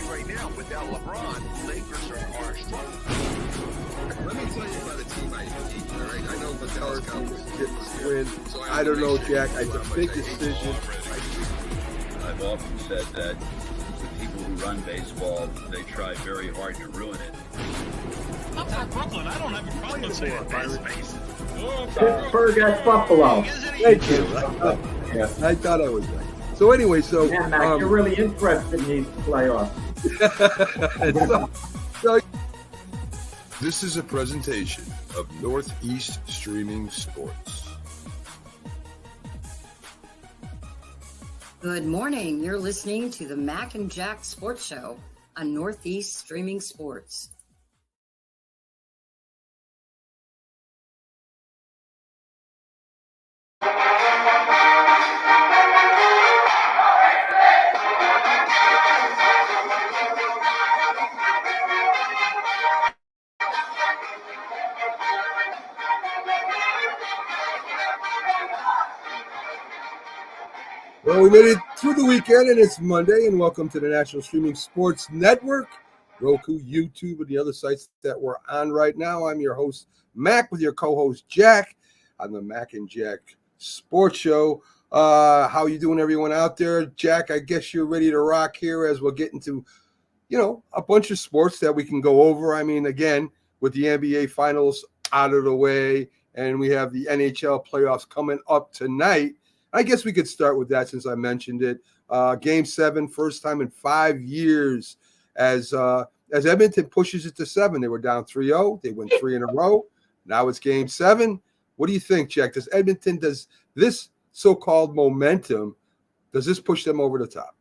right now, without LeBron, Lakers are strong. Let me tell you about a team I hate, all right? I know the Dallas Cowboys Get this win. I don't know, Jack. It's a big decision. I've often said that the people who run baseball, they try very hard to ruin it. I'm from Brooklyn. I don't have a problem saying space. Pittsburgh at Buffalo. Thank you. I thought I was right. So anyway, Yeah, Mac, you're really interested in these playoffs. so This is a presentation of Northeast Streaming Sports. Good morning. You're listening to the Mac and Jack Sports Show on Northeast Streaming Sports. Well, we made it through the weekend, and it's Monday, and welcome to the National Streaming Sports Network, Roku, YouTube, and the other sites that we're on right now. I'm your host, Mac, with your co-host, Jack, on the Mac and Jack Sports Show. How you doing, everyone out there? Jack, I guess you're ready to rock here as we'll get into, a bunch of sports that we can go over. I mean, again, with the NBA Finals out of the way, and we have the NHL playoffs coming up tonight. I guess we could start with that since I mentioned it. Game 7, first time in 5 years as Edmonton pushes it to 7. They were down 3-0. They win 3 in a row. Now it's Game 7. What do you think, Jack? Does this so-called momentum, does this push them over the top?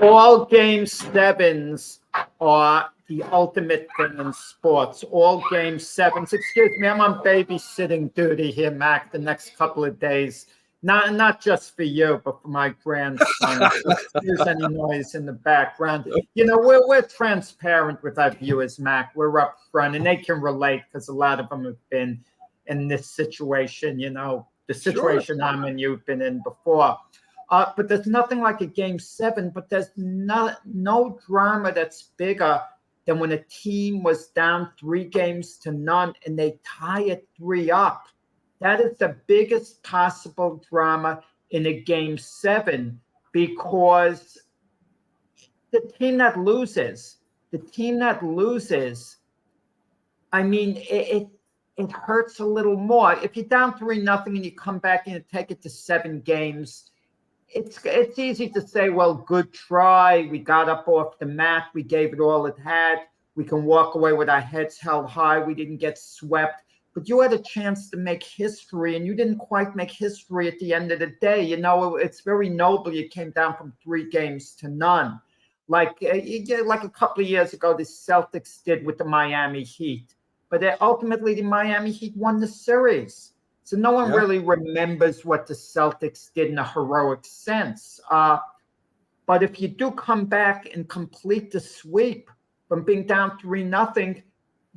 All Game 7s are the ultimate thing in sports. All Game 7s. Excuse me, I'm on babysitting duty here, Mac, the next couple of days. Not just for you, but for my grandson. If there's any noise in the background. We're transparent with our viewers, Mac. We're upfront, and they can relate because a lot of them have been in this situation, the situation I'm in, you've been in before. But there's nothing like a Game 7, but there's no drama that's bigger than when a team was down 3-0 and they tie it 3-up. That is the biggest possible drama in a Game 7 because the team that loses, I mean, it hurts a little more. If you're down 3-0 and you come back and you take it to 7 games, it's easy to say, well, good try. We got up off the mat. We gave it all it had. We can walk away with our heads held high. We didn't get swept. But you had a chance to make history, and you didn't quite make history at the end of the day. It's very noble. You came down from 3-0. Like a couple of years ago, the Celtics did with the Miami Heat. But ultimately, the Miami Heat won the series. So no one really remembers what the Celtics did in a heroic sense. But if you do come back and complete the sweep from being down 3-0,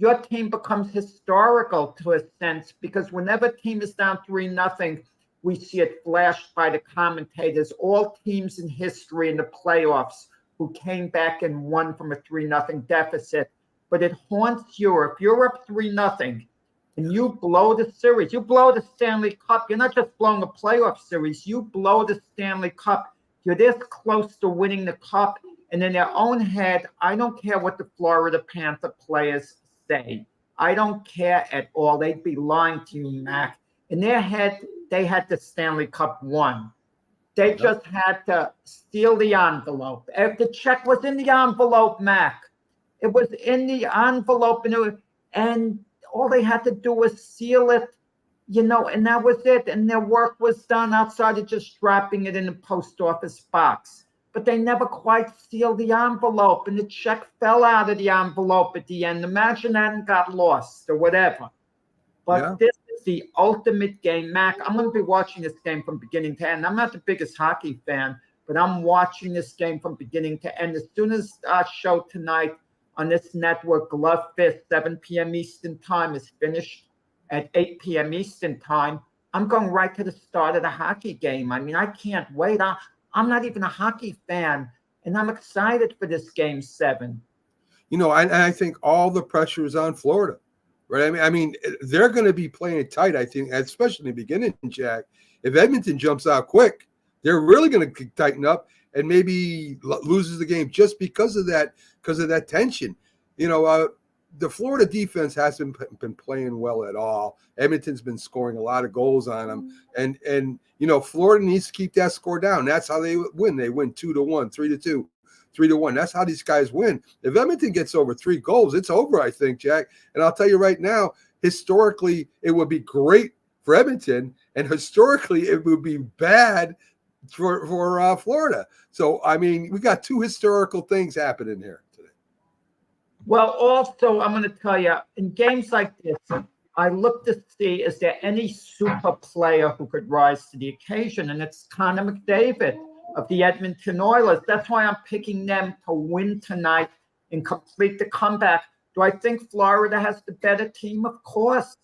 your team becomes historical to a sense, because whenever a team is down 3-0, we see it flashed by the commentators. All teams in history in the playoffs who came back and won from a 3-0 deficit. But it haunts you. If you're up 3-0 and you blow the series, you blow the Stanley Cup. You're not just blowing a playoff series. You blow the Stanley Cup. You're this close to winning the cup. And in their own head, I don't care what the Florida Panther players say. I don't care at all. They'd be lying to you, Mac. In their head, they had the Stanley Cup won. They just had to steal the envelope. If the check was in the envelope, Mac, it was in the envelope, and all they had to do was seal it, and that was it. And their work was done outside of just dropping it in the post office box. But they never quite sealed the envelope, and the check fell out of the envelope at the end. Imagine that and got lost or whatever. But this is the ultimate game, Mac. I'm going to be watching this game from beginning to end. I'm not the biggest hockey fan, but I'm watching this game from beginning to end. As soon as our show tonight on this network, Glove Fist, 7 p.m. Eastern Time, is finished at 8 p.m. Eastern Time, I'm going right to the start of the hockey game. I mean, I can't wait. I'm not even a hockey fan, and I'm excited for this Game 7. I think all the pressure is on Florida, right? I mean, they're going to be playing it tight, I think, especially in the beginning, Jack. If Edmonton jumps out quick, they're really going to tighten up and maybe loses the game just because of that tension. The Florida defense hasn't been playing well at all. Edmonton's been scoring a lot of goals on them. And Florida needs to keep that score down. That's how they win. They win 2-1, 3-2, 3-1. That's how these guys win. If Edmonton gets over 3 goals, it's over, I think, Jack. And I'll tell you right now, historically, it would be great for Edmonton, and historically, it would be bad for Florida. So, I mean, we got 2 historical things happening here. Well, also, I'm going to tell you, in games like this, I look to see, is there any super player who could rise to the occasion? And it's Connor McDavid of the Edmonton Oilers. That's why I'm picking them to win tonight and complete the comeback. Do I think Florida has the better team? Of course.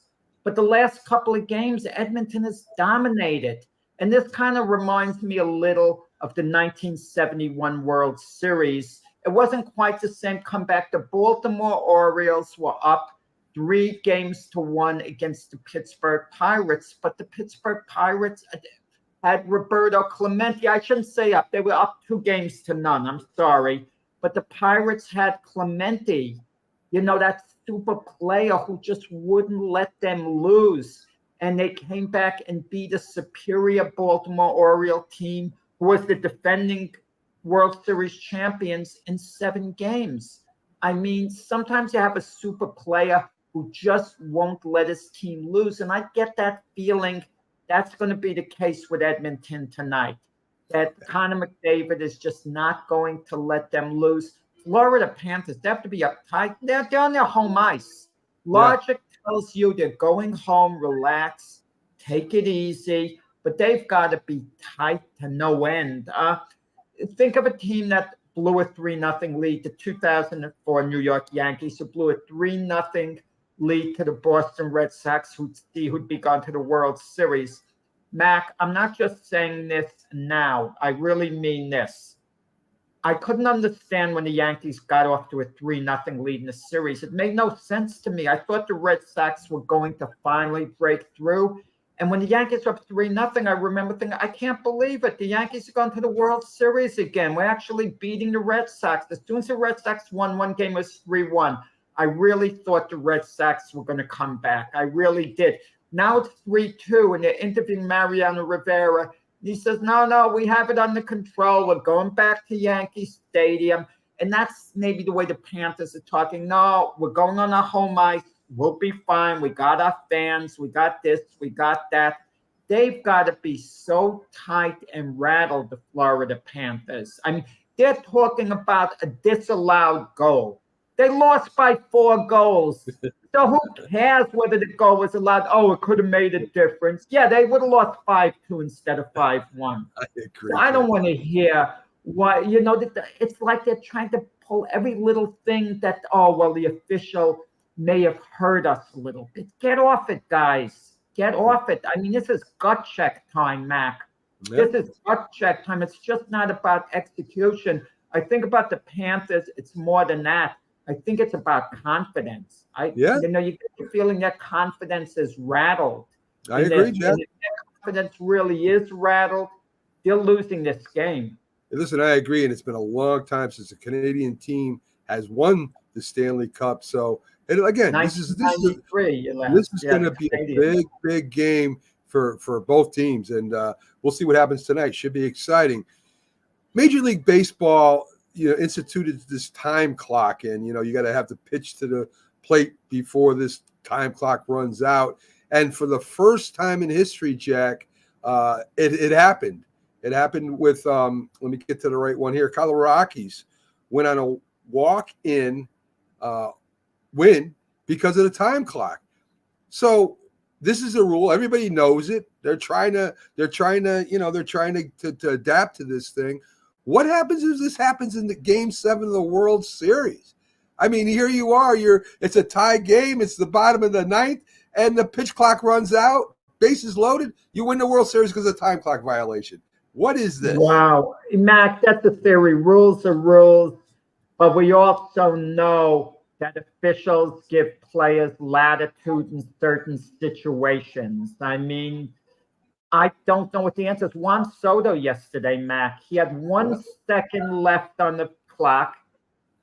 But the last couple of games, Edmonton has dominated. And this kind of reminds me a little of the 1971 World Series. It wasn't quite the same comeback. The Baltimore Orioles were up 3-1 against the Pittsburgh Pirates, but the Pittsburgh Pirates had Roberto Clemente. I shouldn't say up. They were up 2-0. I'm sorry. But the Pirates had Clemente, that super player who just wouldn't let them lose. And they came back and beat a superior Baltimore Oriole team who was the defending World Series champions in 7 games. I mean, sometimes you have a super player who just won't let his team lose. And I get that feeling that's going to be the case with Edmonton tonight, that Connor McDavid is just not going to let them lose. Florida Panthers, they have to be uptight. They're on their home ice. Logic tells you they're going home, relax, take it easy, but they've got to be tight to no end. Think of a team that blew a 3-0 lead to 2004 New York Yankees, who blew a 3-0 lead to the Boston Red Sox, who'd be gone to the World Series. Mac, I'm not just saying this now. I really mean this. I couldn't understand when the Yankees got off to a 3-0 lead in the series. It made no sense to me. I thought the Red Sox were going to finally break through. And when the Yankees were up 3-0, I remember thinking, I can't believe it. The Yankees are going to the World Series again. We're actually beating the Red Sox. As soon as the Red Sox won one game, it was 3-1. I really thought the Red Sox were going to come back. I really did. Now it's 3-2, and they're interviewing Mariano Rivera. He says, no, we have it under control. We're going back to Yankee Stadium. And that's maybe the way the Panthers are talking. No, we're going on our home ice. We'll be fine. We got our fans. We got this. We got that. They've got to be so tight and rattled, the Florida Panthers. I mean, they're talking about a disallowed goal. They lost by 4 goals. So who cares whether the goal was allowed? Oh, it could have made a difference. Yeah, they would have lost 5-2 instead of 5-1. I agree. So I don't want to hear why, it's like they're trying to pull every little thing that, the official may have hurt us a little bit. Get off it, guys. Get off it. I mean, this is gut check time, Mac. Yep. This is gut check time. It's just not about execution. I think about the Panthers. It's more than that. I think it's about confidence. You get the feeling that confidence is rattled. I agree, Jeff. If confidence really is rattled, they're losing this game. Listen, I agree, and it's been a long time since a Canadian team has won the Stanley Cup. So, and again, this is going to be a big game for both teams, and we'll see what happens tonight. Should be exciting. Major League Baseball, instituted this time clock, and you got to have the pitch to the plate before this time clock runs out. And for the first time in history, Jack, it happened. It happened with let me get to the right one here. Colorado Rockies went on a walk-in win because of the time clock. So this is a rule. Everybody knows it. They're trying to adapt to this thing. What happens if this happens in the Game 7 of the World Series? I mean, here you are. It's a tie game. It's the bottom of the 9th, and the pitch clock runs out. Bases loaded. You win the World Series because of a time clock violation. What is this? Wow. Mac, that's the theory. Rules are rules. But we also know that officials give players latitude in certain situations. I mean, I don't know what the answer is. Juan Soto yesterday, Mac, he had 1 second left on the clock.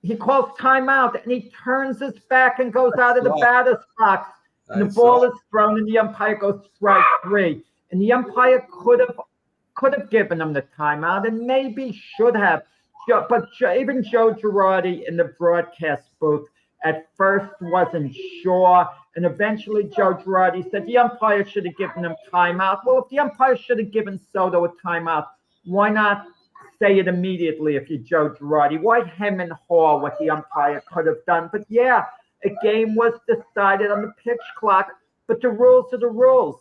He calls timeout, and he turns his back and goes out of the batter's box. And the ball is thrown, and the umpire goes strike 3. And the umpire could have given him the timeout, and maybe should have. But even Joe Girardi in the broadcast booth at first wasn't sure. And eventually Joe Girardi said the umpire should have given him timeout. Well, if the umpire should have given Soto a timeout, why not say it immediately if you're Joe Girardi? Why hem and haw what the umpire could have done? But yeah, a game was decided on the pitch clock, but the rules are the rules.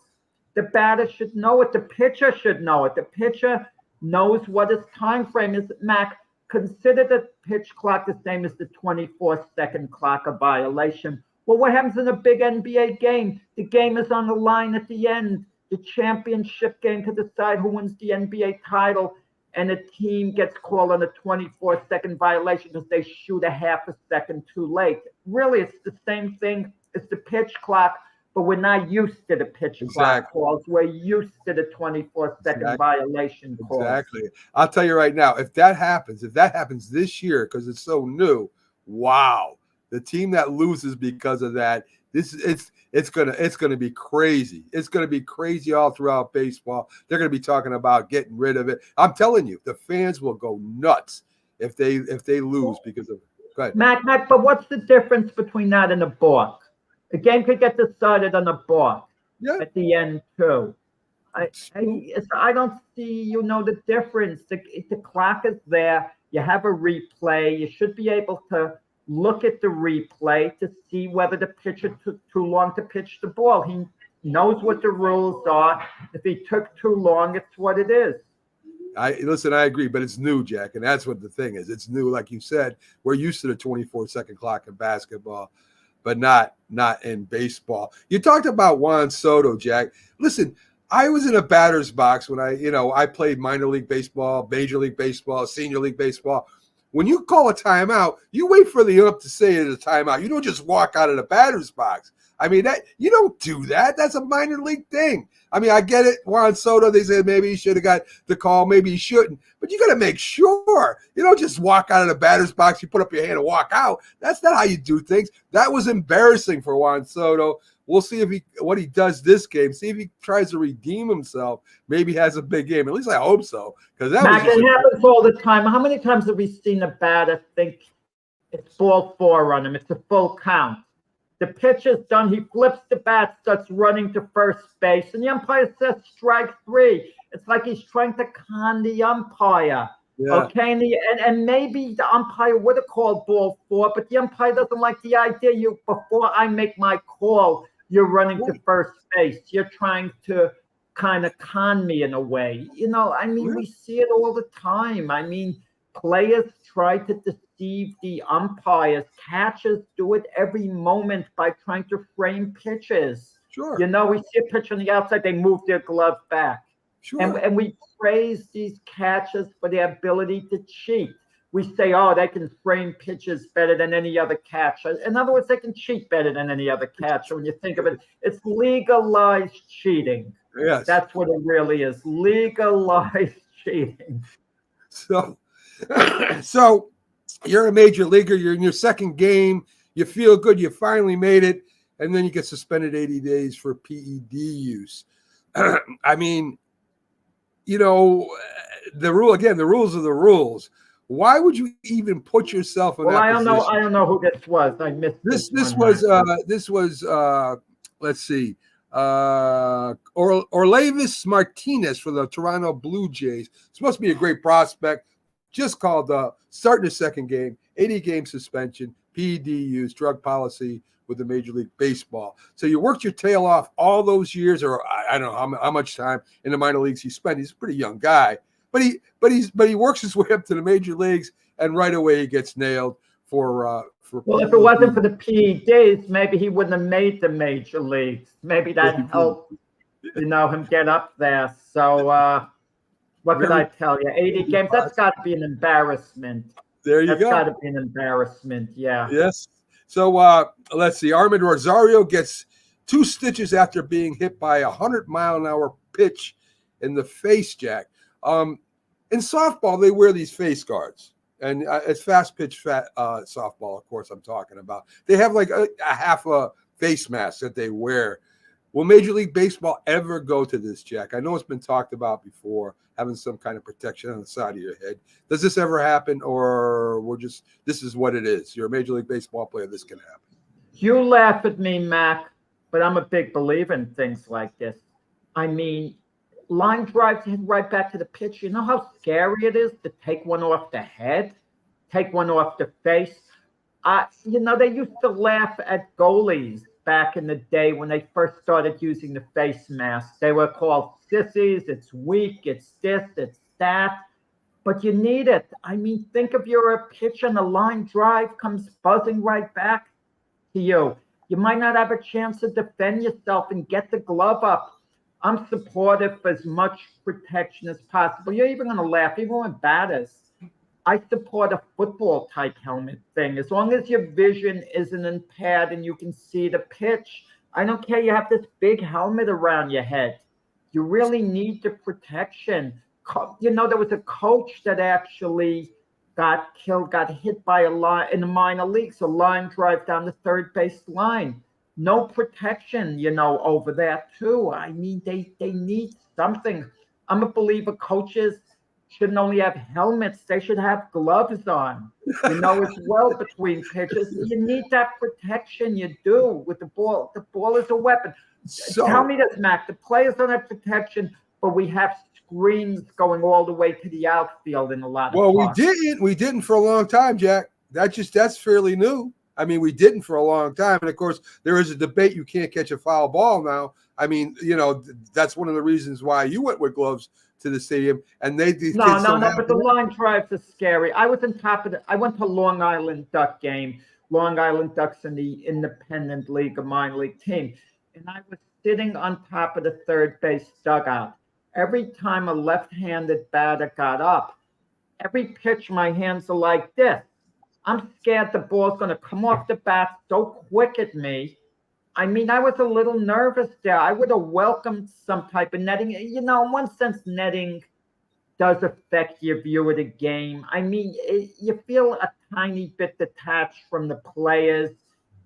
The batter should know it. The pitcher should know it. The pitcher knows what his time frame is. Mac, consider the pitch clock the same as the 24-second clock a violation. Well, what happens in a big NBA game? The game is on the line at the end. The championship game to decide who wins the NBA title, and a team gets called on a 24-second violation because they shoot a half a second too late. Really, it's the same thing as the pitch clock, but we're not used to the pitch clock calls. We're used to the 24-second violation calls. Exactly. I'll tell you right now, if that happens this year, because it's so new, wow. The team that loses because of that, it's gonna be crazy. It's gonna be crazy all throughout baseball. They're gonna be talking about getting rid of it. I'm telling you, the fans will go nuts if they lose because of it. Go ahead. Mac, but what's the difference between that and a balk? A game could get decided on a balk at the end too. I don't see the difference. The clock is there. You have a replay. You should be able to look at the replay to see whether the pitcher took too long to pitch the ball. He knows what the rules are. If he took too long, it's what it is. I agree, but it's new, Jack, and that's what the thing is. It's new, like you said. We're used to the 24-second clock in basketball, but not in baseball. You talked about Juan Soto, Jack. Listen, I was in a batter's box when I played minor league baseball, major league baseball, senior league baseball. When you call a timeout, you wait for the ump to say it is a timeout. You don't just walk out of the batter's box. I mean, that you don't do that. That's a minor league thing. I mean, I get it. Juan Soto, they said maybe he should have got the call, maybe he shouldn't. But you got to make sure. You don't just walk out of the batter's box, you put up your hand and walk out. That's not how you do things. That was embarrassing for Juan Soto. We'll see what he does this game. See if he tries to redeem himself. Maybe he has a big game. At least I hope so. Because that it happens all the time. How many times have we seen a batter think it's ball 4 on him? It's a full count. The pitch is done. He flips the bat, starts running to first base, and the umpire says strike 3. It's like he's trying to con the umpire. Yeah. Okay, and maybe the umpire would have called ball 4, but the umpire doesn't like the idea. Before I make my call, you're running to first base. You're trying to kind of con me in a way. We see it all the time. I mean, players try to deceive the umpires. Catchers do it every moment by trying to frame pitches. Sure. We see a pitch on the outside, they move their glove back. Sure. And we praise these catchers for their ability to cheat. We say, they can frame pitches better than any other catcher. In other words, they can cheat better than any other catcher. When you think of it, it's legalized cheating. Yes. That's what it really is. Legalized cheating. So you're a major leaguer. You're in your second game. You feel good. You finally made it. And then you get suspended 80 days for PED use. I mean, the rules are the rules. Why would you even put yourself in that position? I don't know who this was. I missed this. This was let's see, Orlevis Martinez for the Toronto Blue Jays. Supposed to be a great prospect. Just called starting the second game, 80-game suspension, PED use, drug policy with the Major League Baseball. So you worked your tail off all those years, or I don't know how much time in the minor leagues he spent. He's a pretty young guy, but he works his way up to the major leagues, and right away he gets nailed for. Well, if it wasn't for the PEDs, maybe he wouldn't have made the major leagues. Maybe that helped, him get up there. So What could I tell you? 80 games. That's got to be an embarrassment. There you That's go. got to be an embarrassment. Yeah. Yes. So let's see. Armin Rosario gets 2 stitches after being hit by a 100-mile-an-hour pitch in the face, Jack. In softball, they wear these face guards, and it's fast pitch softball, of course, I'm talking about. They have like a half a face mask that they wear. Will Major League Baseball ever go to this, Jack? I know it's been talked about before, having some kind of protection on the side of your head. Does this ever happen, or this is what it is? You're a Major League Baseball player, this can happen. You laugh at me, Mac, but I'm a big believer in things like this. I mean, line drives head right back to the pitch. You know how scary it is to take one off the head, take one off the face? They used to laugh at goalies back in the day when they first started using the face mask. They were called sissies. It's weak. It's this. It's that. But you need it. I mean, think if you're a pitch and a line drive comes buzzing right back to you. You might not have a chance to defend yourself and get the glove up. I'm supportive for as much protection as possible. You're even going to laugh, even with batters. I support a football type helmet thing. As long as your vision isn't impaired and you can see the pitch, I don't care. You have this big helmet around your head. You really need the protection. There was a coach that actually got hit by a line in the minor leagues, a line drive down the third base line. No protection, over there too. I mean, they need something. I'm a believer coaches shouldn't only have helmets, they should have gloves on, as well between pitches. You need that protection, you do, with the ball. The ball is a weapon. So, tell me this, Mac, the players don't have protection, but we have screens going all the way to the outfield in a lot of parks. We didn't for a long time, Jack. That's fairly new. I mean, we didn't for a long time. And of course, there is a debate. You can't catch a foul ball now. I mean, that's one of the reasons why you went with gloves to the stadium, and they but the line drives are scary. I was on top of I went to Long Island Duck game. Long Island Ducks in the independent league, a minor league team, and I was sitting on top of the third base dugout. Every time a left-handed batter got up, every pitch my hands are like this. I'm scared the ball's going to come off the bat so quick at me. I mean, I was a little nervous there. I would have welcomed some type of netting. In one sense, netting does affect your view of the game. I mean, you feel a tiny bit detached from the players.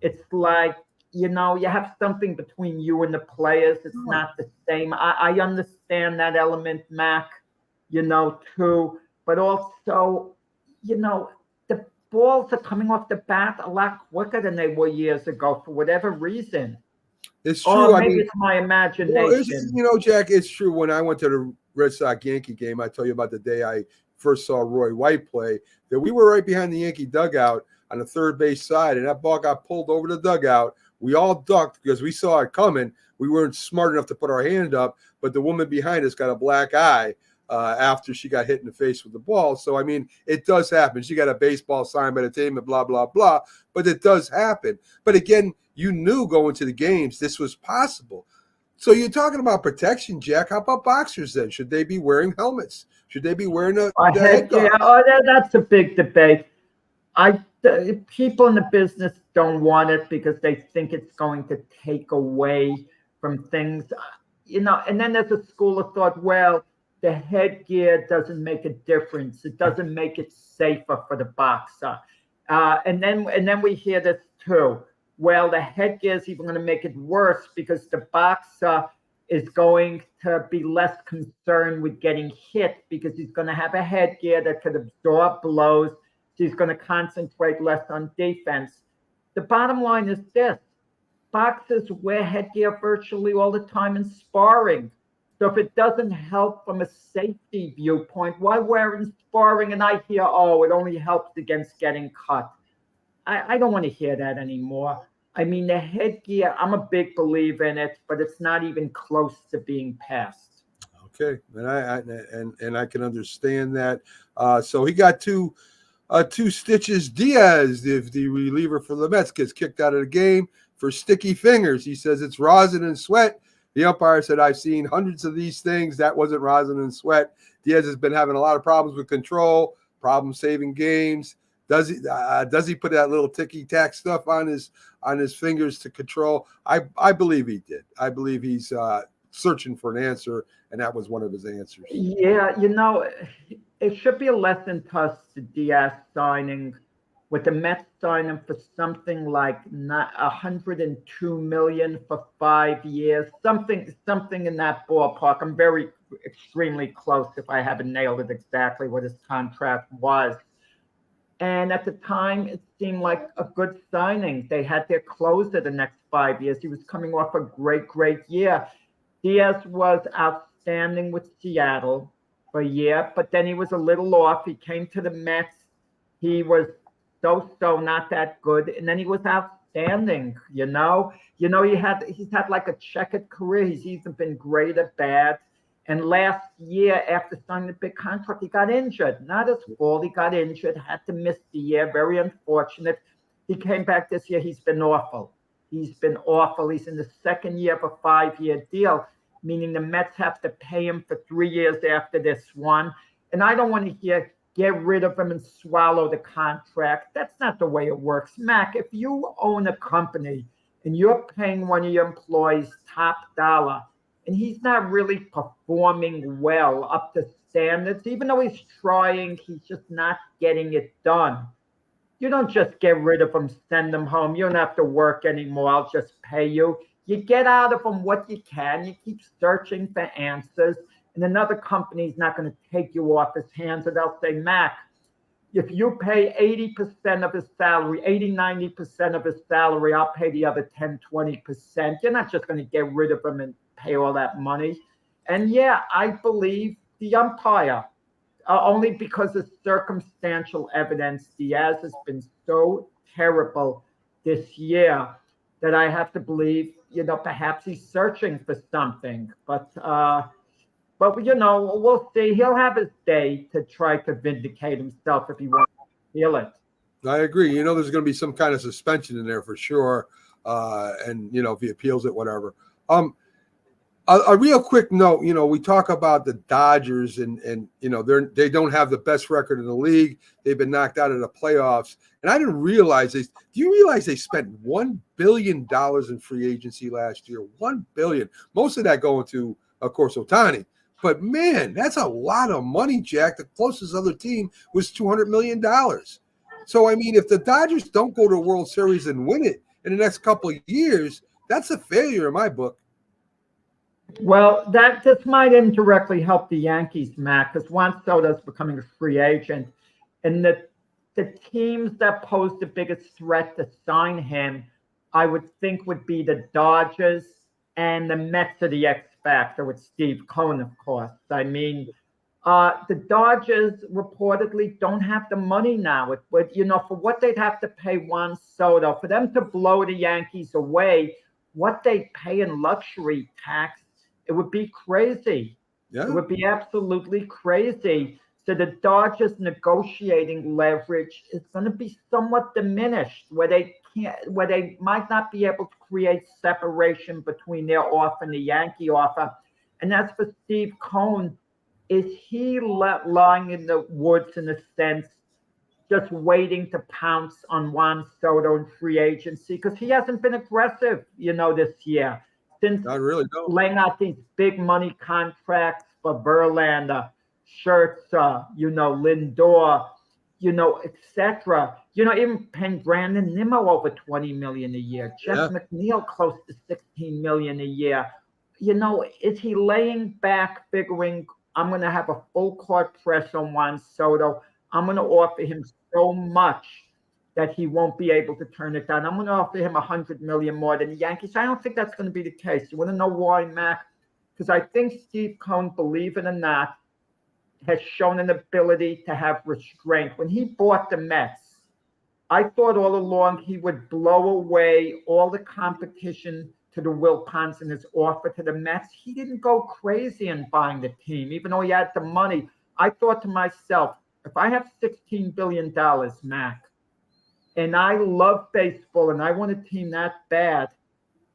It's like, you have something between you and the players. It's not the same. I understand that element, Mac, too. But also, the balls are coming off the bat a lot quicker than they were years ago for whatever reason. It's true. Or maybe it's my imagination. Jack, it's true. When I went to the Red Sox Yankee game, I tell you about the day I first saw Roy White play, that we were right behind the Yankee dugout on the third base side, and that ball got pulled over the dugout. We all ducked because we saw it coming. We weren't smart enough to put our hand up, but the woman behind us got a black eye after she got hit in the face with the ball. So, I mean, it does happen. She got a baseball signed by the team and blah, blah, blah. But it does happen. But again, you knew going to the games this was possible. So you're talking about protection, Jack. How about boxers then? Should they be wearing helmets? Should they be wearing a head guard? That's a big debate. People in the business don't want it because they think it's going to take away from things, and then there's a school of thought, well, the headgear doesn't make a difference. It doesn't make it safer for the boxer. And then we hear this too. Well, the headgear is even going to make it worse because the boxer is going to be less concerned with getting hit because he's going to have a headgear that could absorb blows. So he's going to concentrate less on defense. The bottom line is this. Boxers wear headgear virtually all the time in sparring. So if it doesn't help from a safety viewpoint, why wear it in sparring? And I hear, it only helps against getting cut. I don't want to hear that anymore. I mean, the headgear, I'm a big believer in it, but it's not even close to being passed. Okay, and I can understand that. So he got two stitches. Diaz, the reliever for the Mets, gets kicked out of the game for sticky fingers. He says it's rosin and sweat The umpire said, I've seen hundreds of these things. That wasn't rosin and sweat. Diaz has been having a lot of problems with control, problems saving games. Does he put that little ticky-tack stuff on his fingers to control? I believe he did. I believe he's searching for an answer, and that was one of his answers. Yeah, it should be a lesson to us, the Diaz signing, with the Mets signing for something like $102 million for 5 years, something in that ballpark. I'm extremely close if I haven't nailed it exactly what his contract was. And at the time, it seemed like a good signing. They had their closer the next 5 years. He was coming off a great year. Diaz was outstanding with Seattle for a year, but then he was a little off. He came to the Mets. He was so not that good, and then he was outstanding. He's had like a checkered career. He's either been great or bad. And last year, after signing the big contract, he got injured. Not his fault. He got injured, had to miss the year. Very unfortunate. He came back this year. He's been awful. He's in the second year of a 5-year deal, meaning the Mets have to pay him for 3 years after this one. And I don't want to hear, get rid of him and swallow the contract. That's not the way it works. Mac, if you own a company and you're paying one of your employees top dollar, and he's not really performing well up to standards, even though he's trying, he's just not getting it done. You don't just get rid of him, send him home. You don't have to work anymore. I'll just pay you. You get out of him what you can. You keep searching for answers. And another company's not going to take you off his hands. And they'll say, Mac, if you pay 80% of his salary, 90% of his salary, I'll pay the other 10, 20%. You're not just going to get rid of him and pay all that money. And yeah, I believe the umpire, only because of circumstantial evidence. Diaz has been so terrible this year that I have to believe, perhaps he's searching for something. But we'll see. He'll have his day to try to vindicate himself if he wants to feel it. I agree. There's going to be some kind of suspension in there for sure. And if he appeals it, whatever. A real quick note, we talk about the Dodgers and they don't have the best record in the league. They've been knocked out of the playoffs. And I didn't realize this. Do you realize they spent $1 billion in free agency last year? $1 billion. Most of that going to, of course, Ohtani. But man, that's a lot of money, Jack. The closest other team was $200 million. So, if the Dodgers don't go to a World Series and win it in the next couple of years, that's a failure in my book. Well, this might indirectly help the Yankees, Matt, because Juan Soto's becoming a free agent. And the teams that pose the biggest threat to sign him, I would think, would be the Dodgers and the Mets are the X factor with Steve Cohen, of course. The Dodgers reportedly don't have the money now. But for what they'd have to pay Juan Soto, for them to blow the Yankees away, what they pay in luxury tax, it would be crazy. Yeah. It would be absolutely crazy. So the Dodgers' negotiating leverage is going to be somewhat diminished, where they might not be able to create separation between their offer and the Yankee offer. And as for Steve Cohen, is he lying in the woods in a sense, just waiting to pounce on Juan Soto in free agency? Because he hasn't been aggressive, this year. Since laying out these big money contracts for Verlander, Scherzer, Lindor, etc. Even paying Brandon Nimmo over $20 million a year. Jeff McNeil close to $16 million a year. Is he laying back, figuring I'm going to have a full court press on Juan Soto? I'm going to offer him so much that he won't be able to turn it down. I'm going to offer him $100 million more than the Yankees. I don't think that's going to be the case. You want to know why, Mac? Because I think Steve Cohen, believe it or not, has shown an ability to have restraint. When he bought the Mets, I thought all along he would blow away all the competition to the Wilpons in his offer to the Mets. He didn't go crazy in buying the team, even though he had the money. I thought to myself, if I have $16 billion, Mac, and I love baseball and I want a team that bad,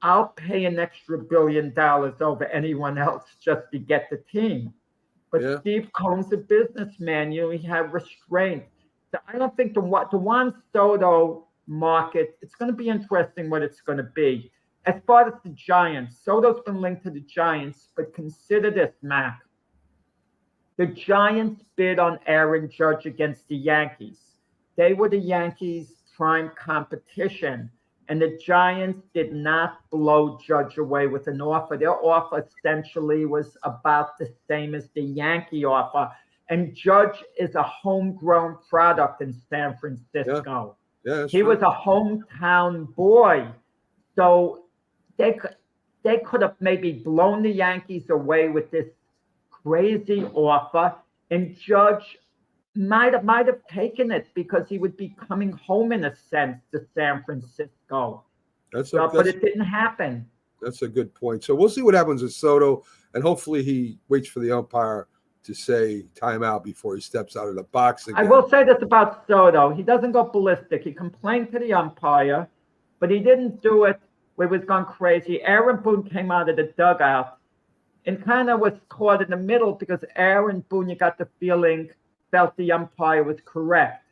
I'll pay an extra $1 billion over anyone else just to get the team. But Yeah. Steve Cohen's a businessman. You have restraint. So I don't think the Juan Soto market, it's going to be interesting what it's going to be. As far as the Giants, Soto's been linked to the Giants, but consider this, Mac. The Giants bid on Aaron Judge against the Yankees. They were the Yankees' prime competition, and the Giants did not blow Judge away with an offer. Their offer essentially was about the same as the Yankee offer, and Judge is a homegrown product in San Francisco. Yeah, He was a hometown boy, so they could have maybe blown the Yankees away with this crazy offer, and Judge might have taken it because he would be coming home in a sense to San Francisco. But it didn't happen. That's a good point. So we'll see what happens with Soto, and hopefully he waits for the umpire to say timeout before he steps out of the box again. I will say this about Soto. He doesn't go ballistic. He complained to the umpire, but he didn't do it where he was gone crazy. Aaron Boone came out of the dugout and kind of was caught in the middle because Aaron Boone, you got the feeling, felt the umpire was correct,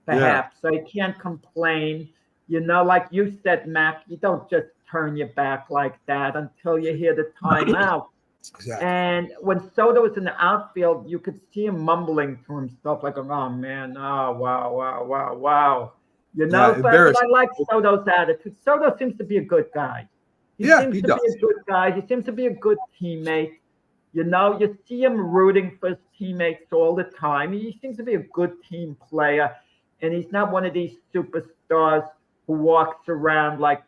perhaps. So he can't complain. You know, like you said, Mac, you don't just turn your back like that until you hear the timeout. Exactly. And when Soto was in the outfield, you could see him mumbling to himself like, oh, man, oh, wow. You know, but I like Soto's attitude. Soto seems to be a good guy. He seems to be a good guy. He seems to be a good teammate. You know, you see him rooting for his teammates all the time. He seems to be a good team player, and he's not one of these superstars who walks around like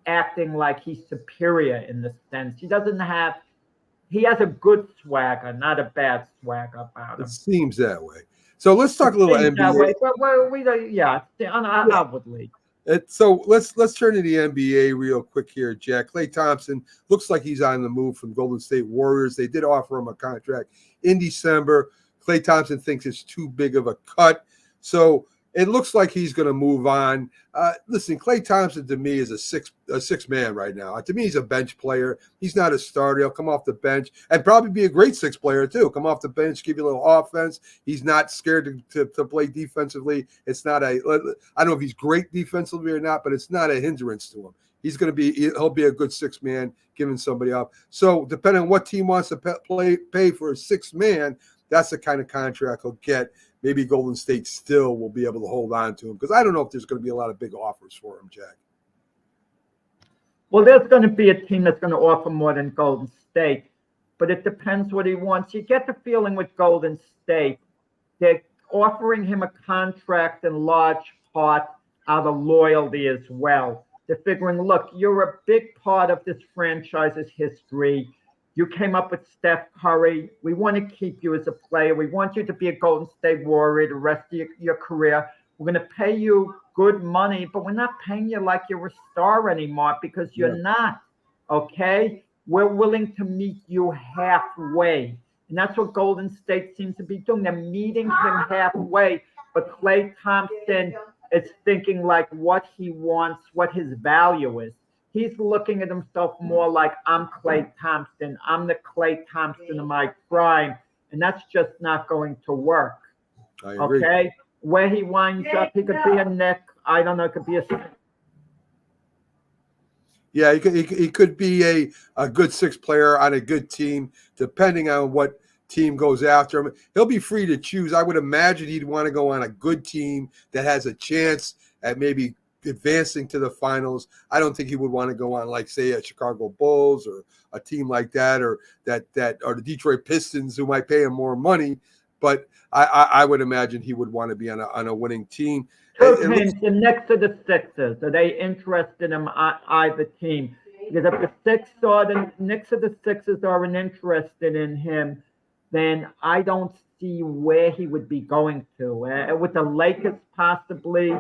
acting like he's superior in the sense. He has a good swagger, not a bad swagger about him. It seems that way. So let's talk a little NBA. That way, but outwardly. So let's turn to the NBA real quick here, Jack. Klay Thompson looks like he's on the move from Golden State Warriors. They did offer him a contract in December. Klay Thompson thinks it's too big of a cut. So it looks like he's going to move on. Listen, Klay Thompson to me is a six man right now. To me, he's a bench player. He's not a starter. He'll come off the bench and probably be a great six player too. Come off the bench, give you a little offense. He's not scared to play defensively. It's not I don't know if he's great defensively or not, but it's not a hindrance to him. He'll be a good six man giving somebody up. So depending on what team wants to pay for a six man, that's the kind of contract he'll get. Maybe Golden State still will be able to hold on to him because I don't know if there's going to be a lot of big offers for him, Jack. Well, there's going to be a team that's going to offer more than Golden State, but it depends what he wants. You get the feeling with Golden State, they're offering him a contract in large part out of loyalty as well. They're figuring, look, you're a big part of this franchise's history. You came up with Steph Curry. We want to keep you as a player. We want you to be a Golden State Warrior the rest of your career. We're going to pay you good money, but we're not paying you like you're a star anymore because you're not, okay? We're willing to meet you halfway. And that's what Golden State seems to be doing. They're meeting him halfway, but Klay Thompson is thinking like what he wants, what his value is. He's looking at himself more like I'm Klay Thompson. I'm the Klay Thompson of my prime, and that's just not going to work. I agree. Okay, where he winds up, he could be a Knick. I don't know. It could be a. Yeah, he could be a good six player on a good team, depending on what team goes after him. He'll be free to choose. I would imagine he'd want to go on a good team that has a chance at maybe advancing to the finals. I don't think he would want to go on like say a Chicago Bulls or a team like that or that or the Detroit Pistons who might pay him more money. But I would imagine he would want to be on a winning team. The Knicks or the Sixers, are they interested in either team? Because if the Knicks or the Sixers aren't interested in him, then I don't see where he would be going to. With the Lakers possibly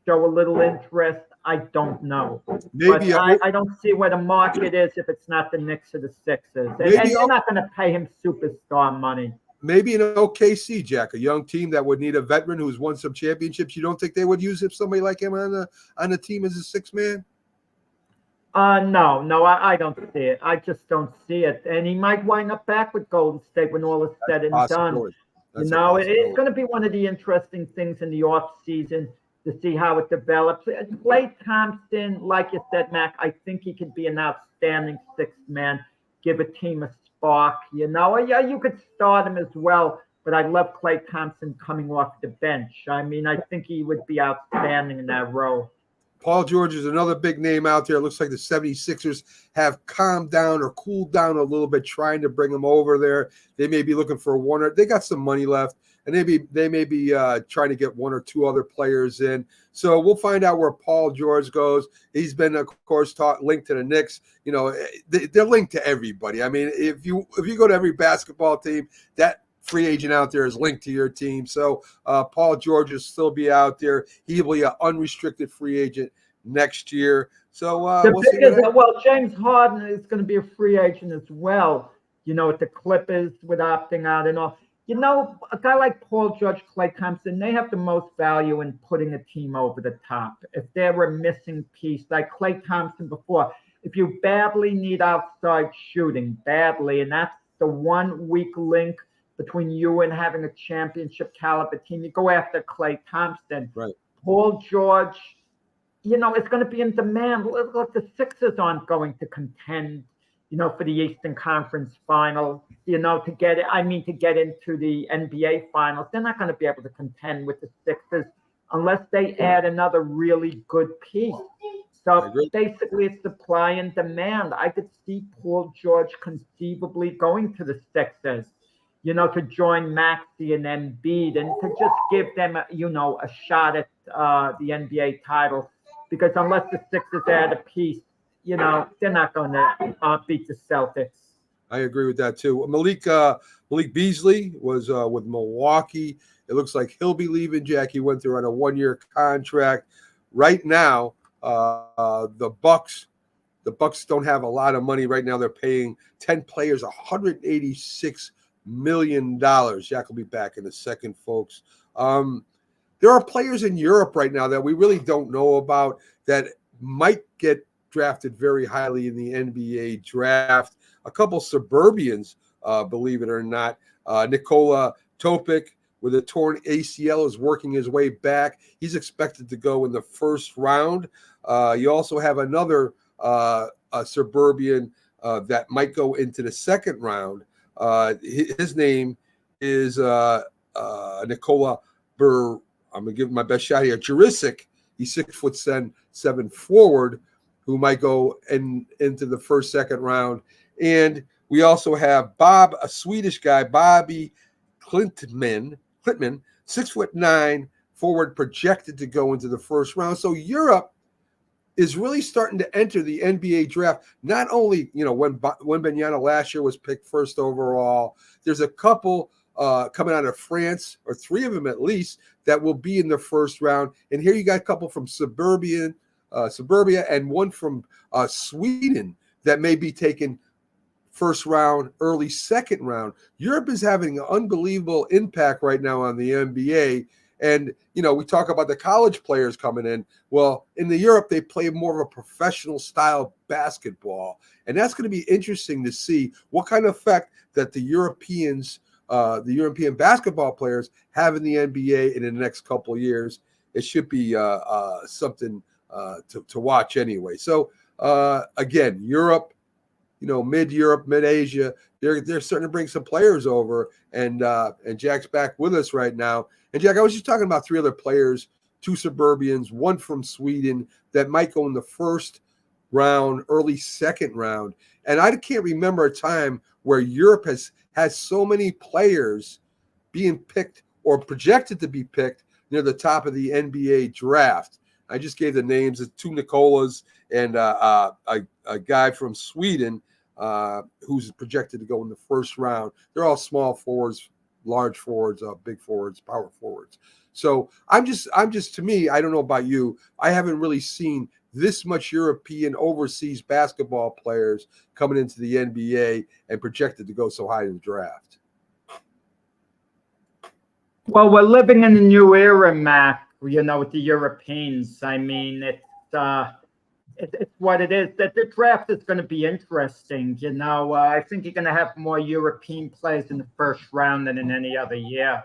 show a little interest, I don't know. Maybe I don't see where the market is if it's not the Knicks or the Sixers. And they're not going to pay him superstar money. Maybe an OKC, Jack, a young team that would need a veteran who's won some championships. You don't think they would use somebody like him on the team as a six man? No, I don't see it. I just don't see it. And he might wind up back with Golden State when all is said and done. Possibility. That's a It's possibility. going to be one of the interesting things in the off season to see how it develops. Klay Thompson, like you said, Mac, I think he could be an outstanding sixth man, give a team a spark. Yeah, you could start him as well, but I love Klay Thompson coming off the bench. I mean, I think he would be outstanding in that role. Paul George is another big name out there. It looks like the 76ers have calmed down or cooled down a little bit, trying to bring him over there. They may be looking for one or they got some money left, and they may be trying to get one or two other players in. So we'll find out where Paul George goes. He's been, of course, linked to the Knicks. They're linked to everybody. I mean, if you go to every basketball team, that free agent out there is linked to your team. So Paul George will still be out there. He'll be an unrestricted free agent next year. So we'll see. James Harden is going to be a free agent as well. With the Clippers with opting out and all. A guy like Paul George, Klay Thompson, they have the most value in putting a team over the top. If they're a missing piece, like Klay Thompson before, if you badly need outside shooting, and that's the one weak link between you and having a championship caliber team, you go after Klay Thompson. Right. Paul George, it's going to be in demand. Look, the Sixers aren't going to contend, for the Eastern Conference Final, to get into the NBA Finals. They're not going to be able to contend with the Sixers unless they add another really good piece. So basically, it's supply and demand. I could see Paul George conceivably going to the Sixers, to join Maxey and Embiid and to just give them, a shot at the NBA title. Because unless the Sixers add a piece, they're not going to beat the Celtics. I agree with that too. Malik Beasley was with Milwaukee. It looks like he'll be leaving. Jackie went through on a 1-year contract. Right now, the Bucks don't have a lot of money right now. They're paying 10 players $186 million. Jack will be back in a second, folks. There are players in Europe right now that we really don't know about that might get drafted very highly in the NBA draft. A couple suburbians, believe it or not. Nikola Topic with a torn ACL is working his way back. He's expected to go in the first round. You also have another suburban that might go into the second round. His name is Nikola I'm going to give him my best shot here. Jurisic. He's 6'7" forward who might go into the first, second round. And we also have a Swedish guy, Bobby Klintman, 6'9" forward, projected to go into the first round. So Europe is really starting to enter the NBA draft. Not only, when Wembanyama last year was picked first overall, there's a couple coming out of France, or 3 of them at least, that will be in the first round. And here you got a couple from Suburbia and one from Sweden that may be taken first round, early second round. Europe is having an unbelievable impact right now on the NBA. And, we talk about the college players coming in. Well, in Europe, they play more of a professional style basketball. And that's going to be interesting to see what kind of effect that the European basketball players have in the NBA in the next couple of years. It should be something to watch anyway. So, again, Europe, mid-Europe, mid-Asia, they're starting to bring some players over, and Jack's back with us right now. And Jack, I was just talking about 3 other players, 2 suburbians, 1 from Sweden that might go in the first round, early second round. And I can't remember a time where Europe has so many players being picked or projected to be picked near the top of the NBA draft. I just gave the names of 2 Nicolas and a guy from Sweden who's projected to go in the first round. They're all small forwards, large forwards, big forwards, power forwards. So I'm just to me, I don't know about you, I haven't really seen this much European overseas basketball players coming into the NBA and projected to go so high in the draft. Well, we're living in a new era, Mac, with the Europeans. I mean, it's It's what it is. That the draft is going to be interesting. I think you're going to have more European players in the first round than in any other year.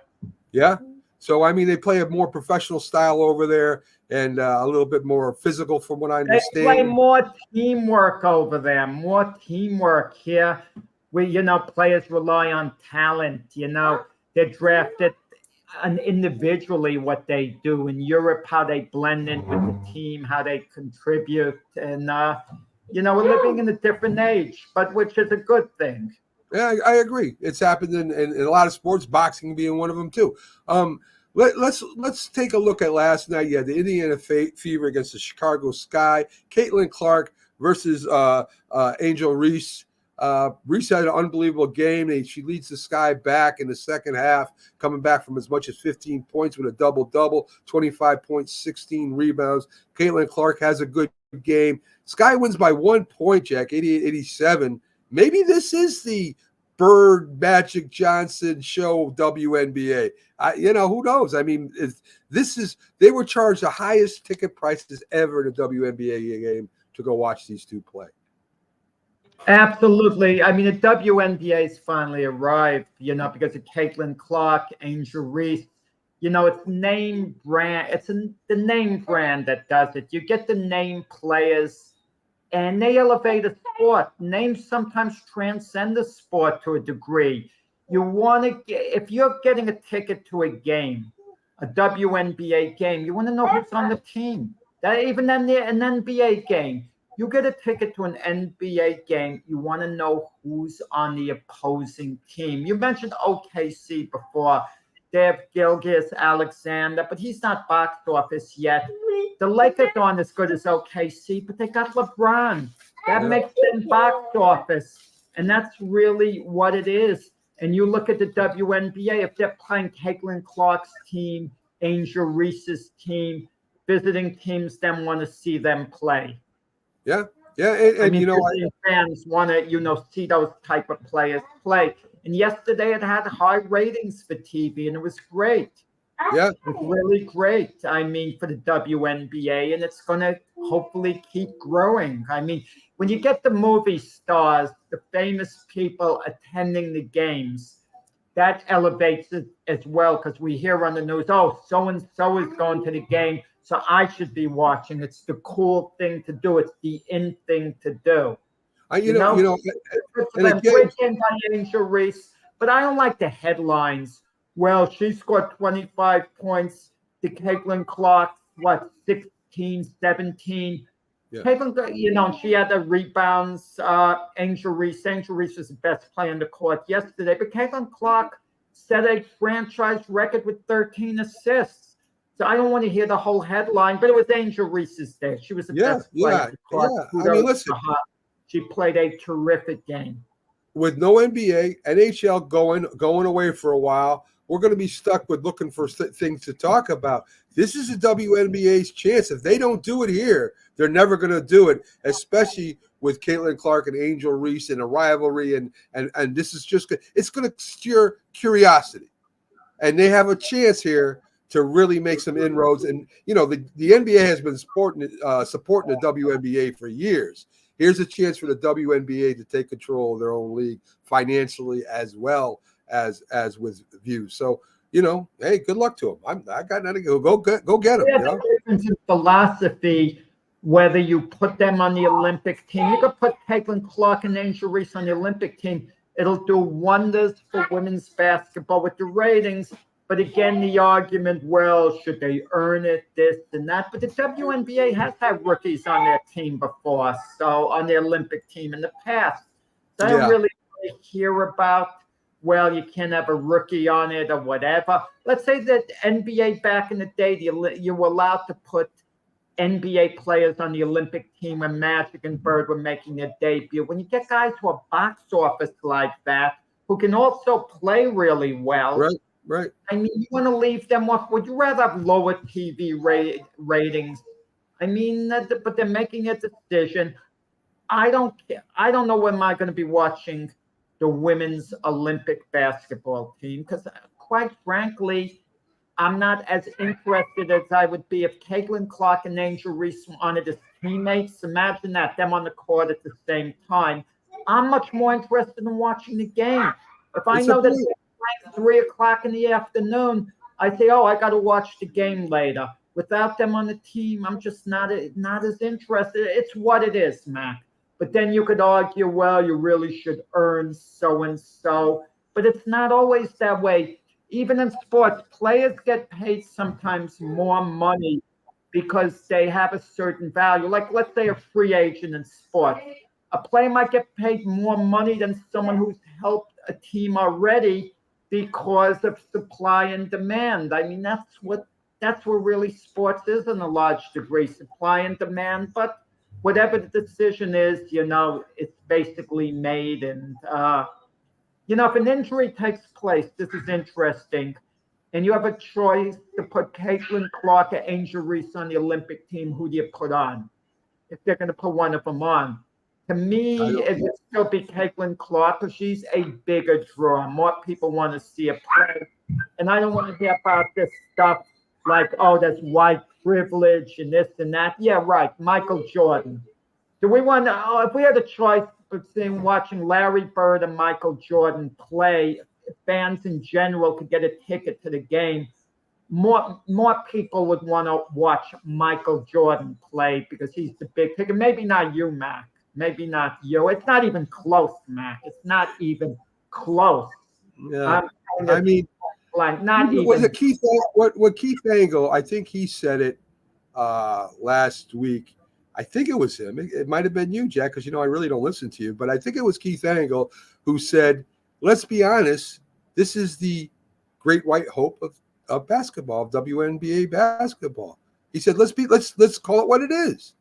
Yeah. So, I mean, they play a more professional style over there and a little bit more physical from what I They understand. play more teamwork over there, more teamwork here. Players rely on talent. They're drafted individually what they do. In Europe, how they blend in with the team, how they contribute. And, we're living in a different age, but which is a good thing. Yeah, I agree. It's happened in a lot of sports, boxing being one of them too. Let's take a look at last night. Yeah, the Indiana Fever against the Chicago Sky. Caitlin Clark versus Angel Reese. Reese had an unbelievable game. She leads the Sky back in the second half, coming back from as much as 15 points with a double-double, 25 points, 16 rebounds. Caitlin Clark has a good game. Sky wins by 1 point, Jack, 88-87. Maybe this is the Bird Magic Johnson show WNBA. Who knows? I mean, they were charged the highest ticket prices ever in a WNBA game to go watch these two play. Absolutely. I mean, the WNBA's finally arrived, because of Caitlin Clark, Angel Reese. It's name brand. It's the name brand that does it. You get the name players, and they elevate a sport. Names sometimes transcend the sport to a degree. If you're getting a ticket to a game, a WNBA game, you want to know who's on the team. That even in an NBA game, you get a ticket to an NBA game, you want to know who's on the opposing team. You mentioned OKC before. They have Gilgeous-Alexander, but he's not box office yet. The Lakers aren't as good as OKC, but they got LeBron. That makes them box office, and that's really what it is. And you look at the WNBA, if they're playing Caitlin Clark's team, Angel Reese's team, visiting teams then want to see them play. Yeah, and fans want to, see those type of players play. And yesterday it had high ratings for TV, and it was great. Yeah, it was really great. I mean, for the WNBA, and it's going to hopefully keep growing. I mean, when you get the movie stars, the famous people attending the games, that elevates it as well, because we hear on the news, so and so is going to the game, so I should be watching. It's the cool thing to do. It's the in thing to do. And again, great game by Angel Reese, but I don't like the headlines. Well, she scored 25 points. The Caitlin Clark, 16, 17. Yeah. Caitlin, she had the rebounds. Angel Reese was the best player on the court yesterday. But Caitlin Clark set a franchise record with 13 assists. So I don't want to hear the whole headline, but it was Angel Reese's day. She was the best player on the court. I mean, listen. She played a terrific game. With no NBA, NHL going away for a while, we're going to be stuck with looking for things to talk about. This is the WNBA's chance. If they don't do it here, they're never going to do it, especially with Caitlin Clark and Angel Reese and a rivalry. And this is it's going to stir curiosity. And they have a chance here to really make some inroads. And, the NBA has been supporting the WNBA for years. Here's a chance for the WNBA to take control of their own league financially as well as with views. So, hey, good luck to them. I got nothing to go get them. Yeah, the difference in philosophy, whether you put them on the Olympic team, you could put Caitlin Clark and Angel Reese on the Olympic team. It'll do wonders for women's basketball with the ratings. But again, the argument, should they earn it, this and that? But the WNBA has had rookies on their team before, so on the Olympic team in the past. So I don't really hear about, you can't have a rookie on it or whatever. Let's say that NBA back in the day, you were allowed to put NBA players on the Olympic team when Magic and Bird were making their debut. When you get guys who are box office like that, who can also play really well. Right. I mean, you want to leave them off. Would you rather have lower TV ratings? I mean, but they're making a decision. I don't care. I don't know when am I going to be watching the women's Olympic basketball team, because quite frankly, I'm not as interested as I would be if Caitlin Clark and Angel Reese wanted to teammates. Imagine that, them on the court at the same time. I'm much more interested in watching the game. If I know that it's 3 o'clock in the afternoon, I say, oh, I got to watch the game later. Without them on the team, I'm just not as interested. It's what it is, Mac. But then you could argue, well, you really should earn so-and-so. But it's not always that way. Even in sports, players get paid sometimes more money because they have a certain value. Like, let's say a free agent in sports. A player might get paid more money than someone who's helped a team already because of supply and demand. I mean, that's what really sports is in a large degree, supply and demand. But whatever the decision is, it's basically made. And, if an injury takes place, this is interesting, and you have a choice to put Caitlin Clark or Angel Reese on the Olympic team, who do you put on? If they're going to put one of them on. To me, it would still be Caitlin Clark because she's a bigger draw. More people want to see her play. And I don't want to hear about this stuff like, oh, that's white privilege and this and that. Yeah, right. Michael Jordan. Do we want to, if we had a choice between watching Larry Bird and Michael Jordan play, fans in general could get a ticket to the game, more people would want to watch Michael Jordan play because he's the big ticket. Maybe not you, Mac. Maybe not you. It's not even close, Mac. It's not even close. Yeah. I mean, like not even. Was it Keith? What Keith Angle? I think he said it last week. I think it was him. It might have been you, Jack, because I really don't listen to you. But I think it was Keith Angle who said, "Let's be honest. This is the great white hope of basketball, of WNBA basketball." He said, "Let's call it what it is,"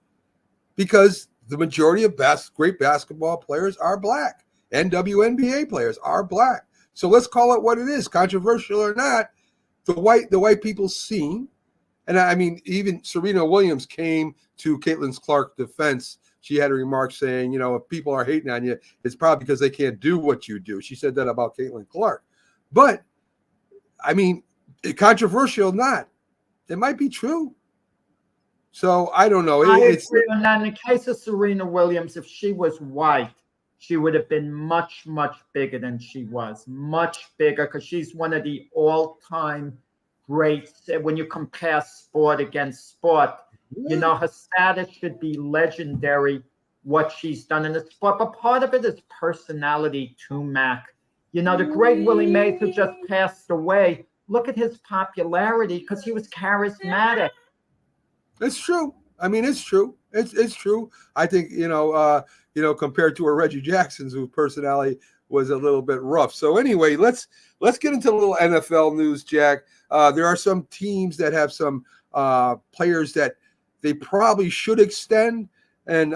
because the majority of great basketball players are black, and WNBA players are black. So let's call it what it is, controversial or not. The white people seen, and I mean, even Serena Williams came to Caitlin Clark's defense. She had a remark saying, if people are hating on you, it's probably because they can't do what you do. She said that about Caitlin Clark. But, I mean, controversial or not, it might be true. So I don't know. I agree on that. In the case of Serena Williams, if she was white, she would have been much, much bigger than she was. Much bigger, because she's one of the all-time greats. When you compare sport against sport, her status should be legendary, what she's done in the sport. But part of it is personality too, Mac. The great Willie Mays, who just passed away, look at his popularity because he was charismatic. It's true. I mean, it's true. It's true. I think, compared to a Reggie Jackson's, whose personality was a little bit rough. So anyway, let's get into a little NFL news, Jack. There are some teams that have some players that they probably should extend. And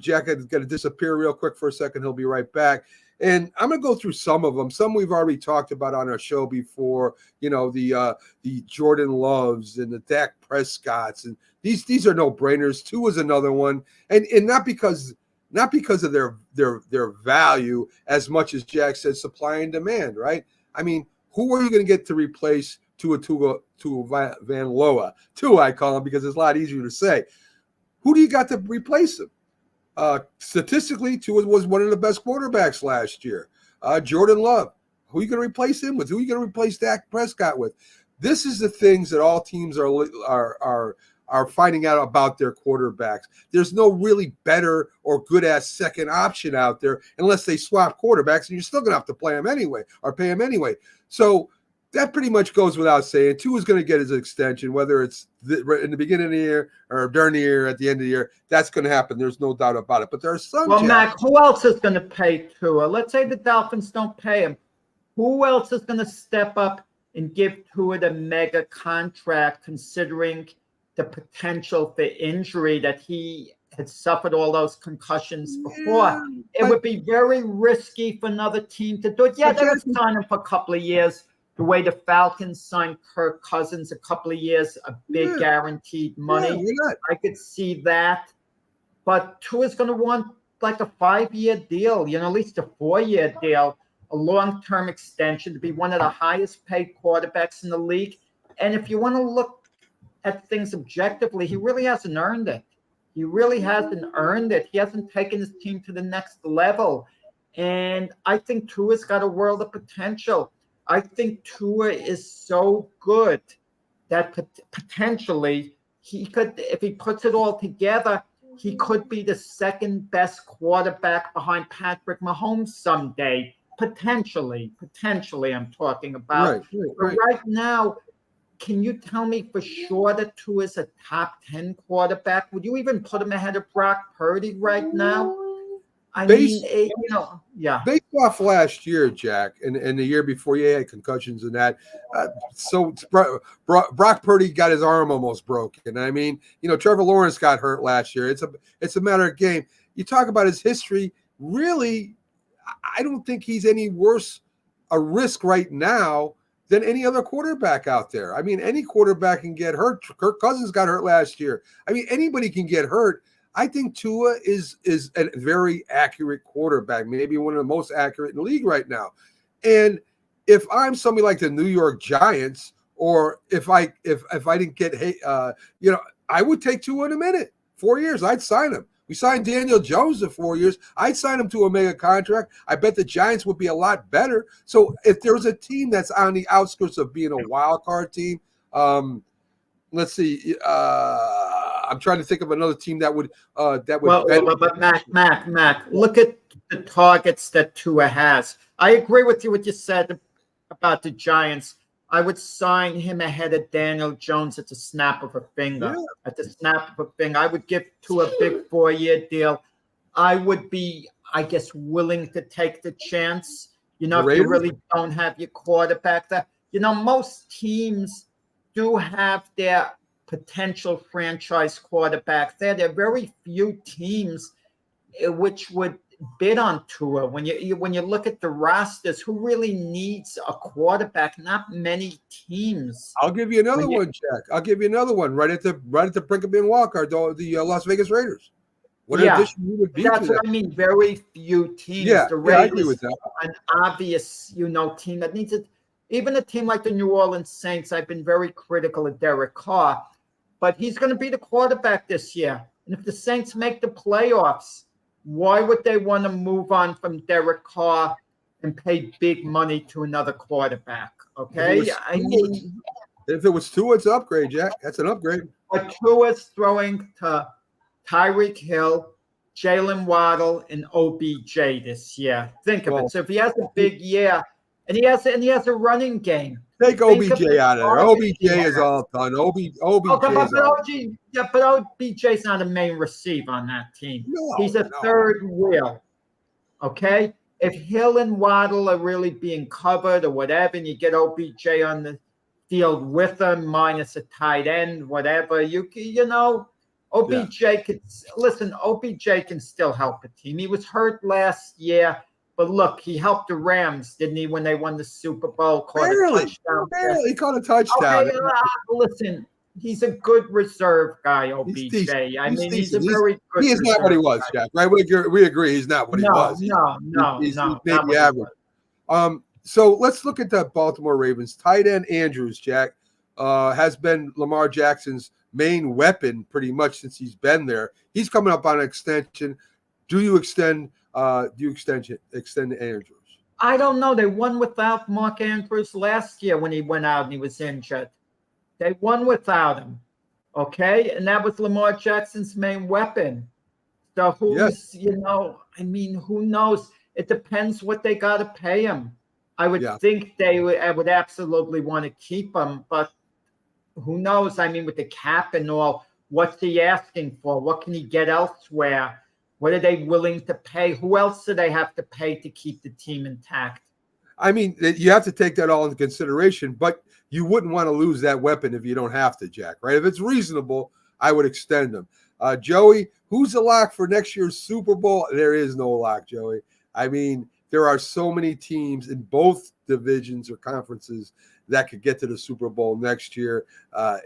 Jack has got to disappear real quick for a second. He'll be right back. And I'm going to go through some of them. Some we've already talked about on our show before, the Jordan Loves and the Dak Prescotts. And these are no-brainers. Tua is another one. And not because of their value as much as Jack said, supply and demand, right? I mean, who are you going to get to replace Tua Vailoa? Tua, I call him because it's a lot easier to say. Who do you got to replace him? Statistically, Tua was one of the best quarterbacks last year. Jordan Love, who are you going to replace him with? Who are you going to replace Dak Prescott with? This is the things that all teams are finding out about their quarterbacks. There's no really better or good-ass second option out there unless they swap quarterbacks, and you're still going to have to play them anyway or pay them anyway. So that pretty much goes without saying. Tua's going to get his extension, whether it's in the beginning of the year or during the year, at the end of the year. That's going to happen. There's no doubt about it. But there are some. Well, Mac, who else is going to pay Tua? Let's say the Dolphins don't pay him. Who else is going to step up and give Tua the mega contract, considering the potential for injury that he had suffered all those concussions before? It would be very risky for another team to do it. Yeah, they would sign him for a couple of years. The way the Falcons signed Kirk Cousins a couple of years, a big guaranteed money. I could see that. But Tua's going to want like a 5-year deal, at least a 4-year deal, a long-term extension to be one of the highest paid quarterbacks in the league. And if you want to look at things objectively, he really hasn't earned it. He really hasn't earned it. He hasn't taken his team to the next level. And I think Tua's got a world of potential. I think Tua is so good that potentially he could, if he puts it all together, he could be the second best quarterback behind Patrick Mahomes someday. Potentially, I'm talking about. But right now, can you tell me for sure that Tua is a top 10 quarterback? Would you even put him ahead of Brock Purdy right now? Based off last year, Jack, and the year before, he had concussions and that. So Brock Purdy got his arm almost broken. I mean, Trevor Lawrence got hurt last year. It's a matter of game. You talk about his history. Really, I don't think he's any worse a risk right now than any other quarterback out there. I mean, any quarterback can get hurt. Kirk Cousins got hurt last year. I mean, anybody can get hurt. I think Tua is a very accurate quarterback, maybe one of the most accurate in the league right now. And if I'm somebody like the New York Giants, or if I didn't get, I would take Tua in a minute. 4 years, I'd sign him. We signed Daniel Jones to 4 years. I'd sign him to a mega contract. I bet the Giants would be a lot better. So if there was a team that's on the outskirts of being a wild card team, let's see. I'm trying to think of another team that would. But Mac, look at the targets that Tua has. I agree with you what you said about the Giants. I would sign him ahead of Daniel Jones at the snap of a finger. Yeah. At the snap of a finger, I would give Tua a big 4-year deal. I would be, I guess, willing to take the chance. If you really don't have your quarterback there. Most teams do have their potential franchise quarterbacks there. There are very few teams which would bid on Tua. When you look at the rosters, who really needs a quarterback? Not many teams. I'll give you another one, Jack. I'll give you another one right at the brink of being walk are the Las Vegas Raiders. What addition you would be? That's what I mean. Very few teams. Yeah, the Raiders, I agree with that. An obvious, team that needs it. Even a team like the New Orleans Saints, I've been very critical of Derek Carr, but he's going to be the quarterback this year. And if the Saints make the playoffs, why would they want to move on from Derek Carr and pay big money to another quarterback? Okay, if it was Tua, it's an upgrade, Jack. That's an upgrade. But Tua's throwing to Tyreek Hill, Jalen Waddle, and OBJ this year. Think of it. So if he has a big year, and he has a running game. Take OBJ out of there. OBJ is all done. But OBJ's not a main receiver on that team. He's a third wheel. Okay? If Hill and Waddle are really being covered or whatever, and you get OBJ on the field with them, minus a tight end, whatever, OBJ can still help a team. He was hurt last year. But look, he helped the Rams, didn't he, when they won the Super Bowl? Barely. He caught a touchdown. Okay, listen, he's a good reserve guy, OBJ. He's a very good. He is not what he was, Jack. Right? We agree. He's not what he was. He's maybe average. So let's look at the Baltimore Ravens. Tight end Andrews, Jack, has been Lamar Jackson's main weapon pretty much since he's been there. He's coming up on an extension. Do you extend Andrews? I don't know. They won without Mark Andrews last year when he went out and he was injured. They won without him. Okay? And that was Lamar Jackson's main weapon. So who knows? It depends what they got to pay him. I would think I would absolutely want to keep him, but who knows? I mean, with the cap and all, what's he asking for? What can he get elsewhere? What are they willing to pay? Who else do they have to pay to keep the team intact? I mean, you have to take that all into consideration, but you wouldn't want to lose that weapon if you don't have to, Jack, right? If it's reasonable, I would extend them. Joey, who's the lock for next year's Super Bowl? There is no lock, Joey. I mean, there are so many teams in both divisions or conferences that could get to the Super Bowl next year.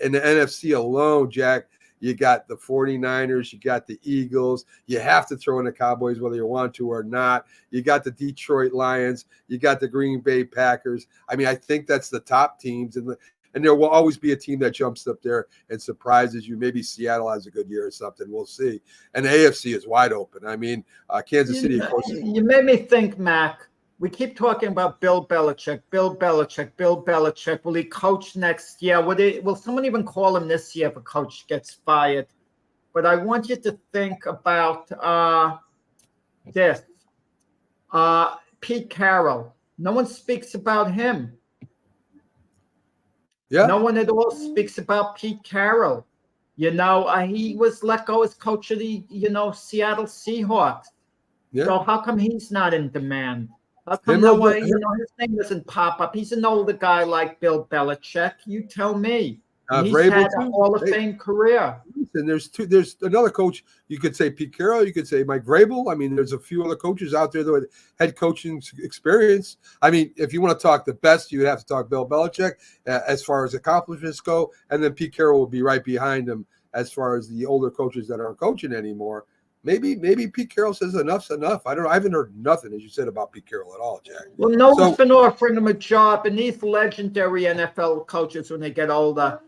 In the NFC alone, Jack, you got the 49ers, you got the Eagles. You have to throw in the Cowboys whether you want to or not. You got the Detroit Lions. You got the Green Bay Packers. I mean, I think that's the top teams. And and there will always be a team that jumps up there and surprises you. Maybe Seattle has a good year or something. We'll see. And the AFC is wide open. I mean, Kansas City, of course. You made me think, Mac. We keep talking about Bill Belichick. Bill Belichick. Will he coach next year? Will someone even call him this year if a coach gets fired? But I want you to think about this. Pete Carroll. No one speaks about him. Yeah. No one at all speaks about Pete Carroll. He was let go as coach of the, Seattle Seahawks. Yeah. So how come he's not in demand? How Him come or- his name doesn't pop up? He's an older guy like Bill Belichick. You tell me. He's Vrabel had a too? Hall of Hey. Fame career. And there's another coach. You could say Pete Carroll. You could say Mike Vrabel. I mean, there's a few other coaches out there that with head coaching experience. I mean, if you want to talk the best, you would have to talk Bill Belichick as far as accomplishments go, and then Pete Carroll will be right behind him as far as the older coaches that aren't coaching anymore. Maybe Pete Carroll says enough's enough. I don't know. I haven't heard nothing, as you said, about Pete Carroll at all, Jack. Well, no So- one's been offering him a job, and these legendary NFL coaches, when they get older,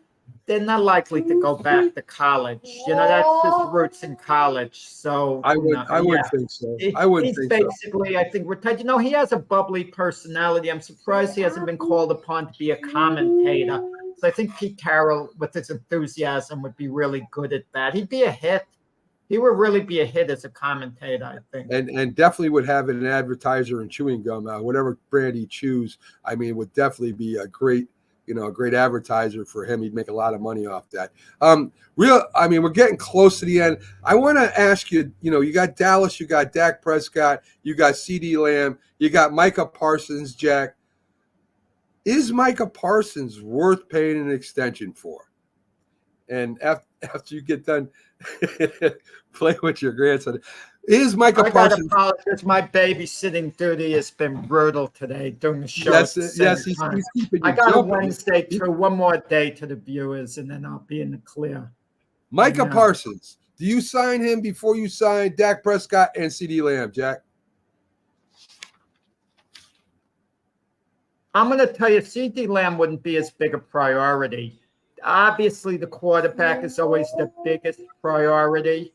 they're not likely to go back to college. That's his roots in college. So I wouldn't think so. I wouldn't He's think so. basically, I think, retired. He has a bubbly personality. I'm surprised he hasn't been called upon to be a commentator. So I think Pete Carroll, with his enthusiasm, would be really good at that. He'd be a hit. He would really be a hit as a commentator, I think. And definitely would have an advertiser in chewing gum. Whatever brand he chews, I mean, would definitely be a great advertiser for him. He'd make a lot of money off that. We're getting close to the end. I want to ask you, you got Dallas, you got Dak Prescott, you got CeeDee Lamb, you got Micah Parsons, Jack. Is Micah Parsons worth paying an extension for? And after you get done playing with your grandson, is Micah I got to Parsons? apologize. My babysitting duty has been brutal today during the show. Yes, at the same he's time. keeping you I got a jumping. Wednesday through one more day to the viewers, and then I'll be in the clear. Micah Yeah. Parsons, do you sign him before you sign Dak Prescott and CeeDee Lamb, Jack? I'm going to tell you, CeeDee Lamb wouldn't be as big a priority. Obviously, the quarterback is always the biggest priority.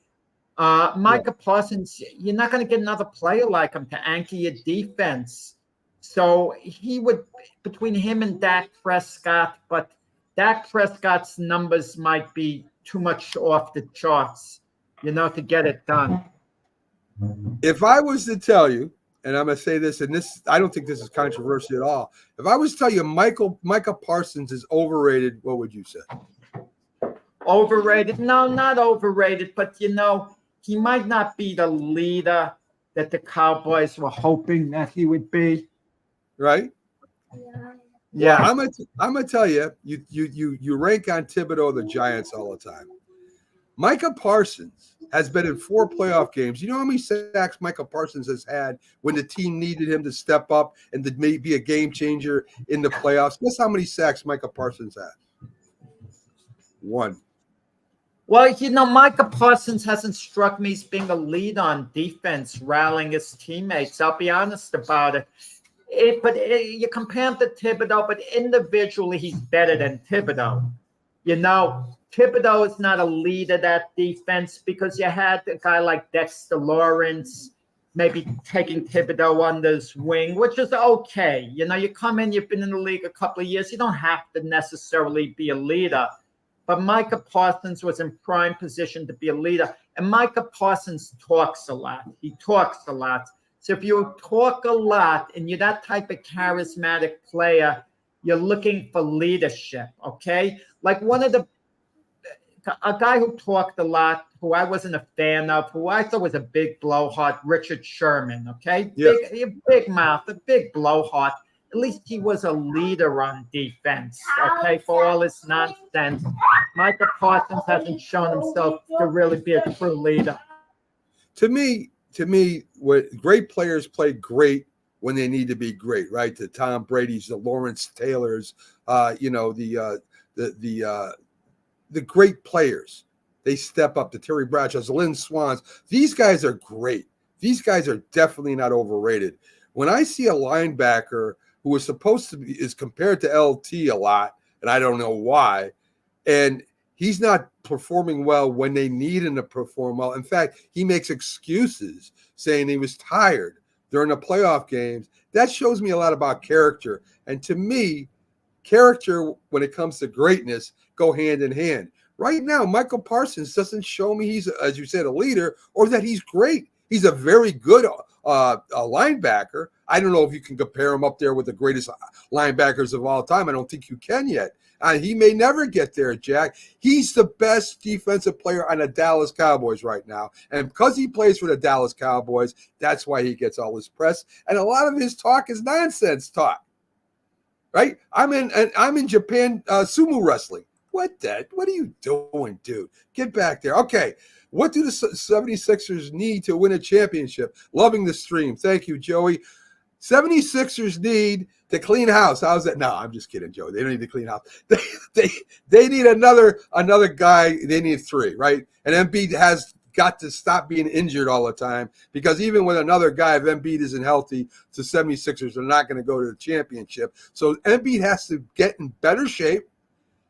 Micah Parsons, you're not going to get another player like him to anchor your defense. So he would, between him and Dak Prescott, but Dak Prescott's numbers might be too much off the charts, to get it done. If I was to tell you, and I'm going to say this, and this, I don't think this is controversial at all. If I was to tell you Micah Parsons is overrated, what would you say? Overrated? No, not overrated, but he might not be the leader that the Cowboys were hoping that he would be. Right? Yeah. I'm gonna tell you, you rank on Thibodeau the Giants all the time. Micah Parsons has been in 4 playoff games. You know how many sacks Micah Parsons has had when the team needed him to step up and to maybe be a game changer in the playoffs? Guess how many sacks Micah Parsons has? 1. Well, Micah Parsons hasn't struck me as being a lead on defense, rallying his teammates. I'll be honest about it. You compare him to Thibodeau, but individually he's better than Thibodeau. Thibodeau is not a lead of that defense because you had a guy like Dexter Lawrence maybe taking Thibodeau under his wing, which is okay. You come in, you've been in the league a couple of years. You don't have to necessarily be a leader. But Micah Parsons was in prime position to be a leader. And Micah Parsons talks a lot. He talks a lot. So if you talk a lot and you're that type of charismatic player, you're looking for leadership, okay? Like a guy who talked a lot, who I wasn't a fan of, who I thought was a big blowhard, Richard Sherman, okay? Yeah. Big mouth, a big blowhard. At least he was a leader on defense, okay, for all his nonsense. Micah Parsons hasn't shown himself to really be a true leader. To me, what great players play great when they need to be great, right? The Tom Brady's, the Lawrence Taylors, the great players. They step up. The Terry Bradshaws, the Lynn Swans. These guys are great. These guys are definitely not overrated. When I see a linebacker who is supposed to be is compared to LT a lot, and I don't know why. And he's not performing well when they need him to perform well. In fact, he makes excuses saying he was tired during the playoff games. That shows me a lot about character. And to me, character, when it comes to greatness, go hand in hand. Right now, Michael Parsons doesn't show me he's, as you said, a leader or that he's great. He's a very good linebacker. I don't know if you can compare him up there with the greatest linebackers of all time. I don't think you can yet. He may never get there, Jack. He's the best defensive player on the Dallas Cowboys right now. And because he plays for the Dallas Cowboys, that's why he gets all this press. And a lot of his talk is nonsense talk. Right? I'm in Japan sumo wrestling. What are you doing, dude? Get back there. Okay. What do the 76ers need to win a championship? Loving the stream. Thank you, Joey. 76ers need to clean house. How's that? No, I'm just kidding, Joey. They don't need to clean house. They need another guy. They need three, right? And Embiid has got to stop being injured all the time, because even with another guy, if Embiid isn't healthy, the 76ers are not going to go to the championship. So Embiid has to get in better shape.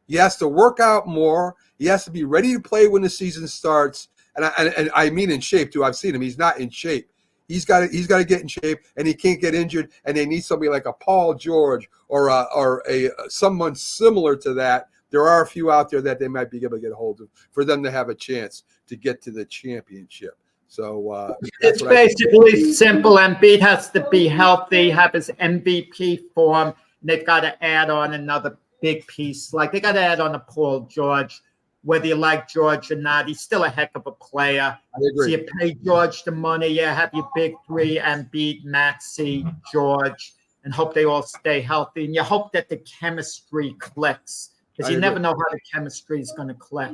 He has to work out more. He has to be ready to play when the season starts. And I mean in shape, too. I've seen him. He's not in shape. He's got to get in shape, and he can't get injured. And they need somebody like a Paul George or someone similar to that. There are a few out there that they might be able to get a hold of for them to have a chance to get to the championship. So it's basically simple. Embiid has to be healthy, have his MVP form. And they've got to add on another big piece. Like they got to add on a Paul George. Whether you like George or not, he's still a heck of a player. I agree. So you pay George the money, you have your big three, Embiid, Maxey, George, and hope they all stay healthy. And you hope that the chemistry clicks, because you never know how the chemistry is going to click.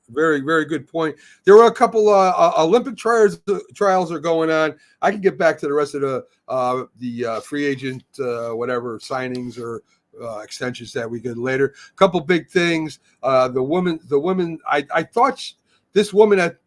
Very, very good point. There were a couple Olympic trials are going on. I can get back to the rest of the free agent whatever signings or extensions that we get later. A couple big things. The woman. I thought this woman at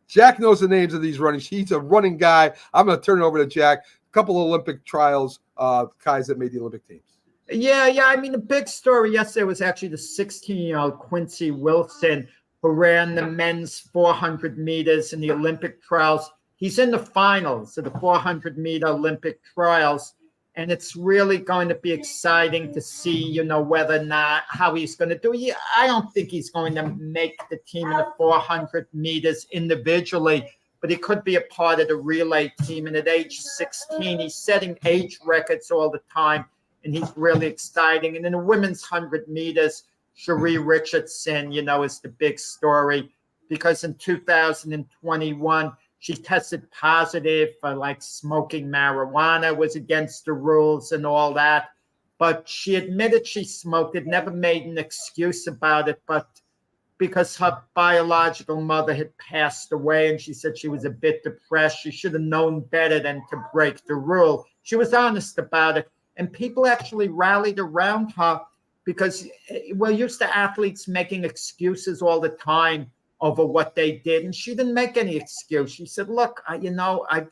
Jack knows the names of these running. She's a running guy. I'm going to turn it over to Jack. A couple of Olympic trials, guys that made the Olympic teams. Yeah. I mean, the big story yesterday was actually the 16-year-old Quincy Wilson, who ran the men's 400 meters in the Olympic trials. He's in the finals of the 400-meter Olympic trials. And it's really going to be exciting to see, whether or not how he's going to do. I don't think he's going to make the team in the 400 meters individually, but he could be a part of the relay team. And at age 16, he's setting age records all the time, and he's really exciting. And in the women's 100 meters, Cherie Richardson, is the big story, because in 2021, she tested positive for like smoking marijuana, was against the rules and all that. But she admitted she smoked it, never made an excuse about it. But because her biological mother had passed away and she said she was a bit depressed, she should have known better than to break the rule. She was honest about it. And people actually rallied around her, because we're used to athletes making excuses all the time over what they did. And she didn't make any excuse. She said, look, I